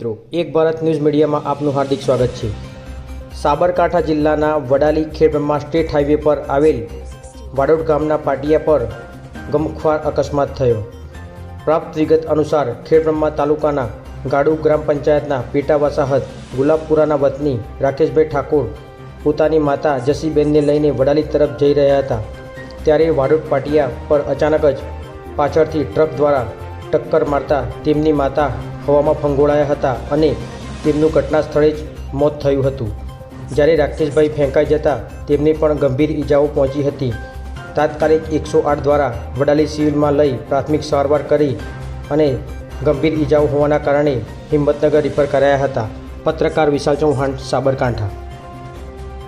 મિત્રો, એક ભારત ન્યૂઝ મીડિયામાં આપનું હાર્દિક સ્વાગત છે। સાબરકાંઠા જિલ્લાના વડાલી ખેડબ્રહ્મા સ્ટેટ હાઈવે પર આવેલ વાડોડ ગામના પાટિયા પર ગમખ્વાર અકસ્માત થયો। પ્રાપ્ત વિગત અનુસાર ખેડબ્રહ્મા તાલુકાના ગાડુ ગ્રામ પંચાયતના પેટા વસાહત ગુલાબપુરાના વતની રાકેશભાઈ ઠાકોર પોતાની માતા જસીબેનને લઈને વડાલી તરફ જઈ રહ્યા હતા, ત્યારે વાડોડ પાટિયા પર અચાનક જ પાછળથી ટ્રક દ્વારા ટક્કર મારતા તેમની માતા હવામાં ફંગોળાયા હતા અને તેમનું ઘટના સ્થળે જ મોત થયું હતું। જ્યારે રાકેશભાઈ ફેંકાઈ જતાં તેમને પણ ગંભીર ઈજાઓ પહોંચી હતી। તાત્કાલિક 108 દ્વારા વડાલી સિવિલમાં લઈ પ્રાથમિક સારવાર કરી અને ગંભીર ઈજાઓ હોવાના કારણે હિંમતનગર રિફર કરાયા હતા। પત્રકાર વિશાલ ચૌહાણ, સાબરકાંઠા।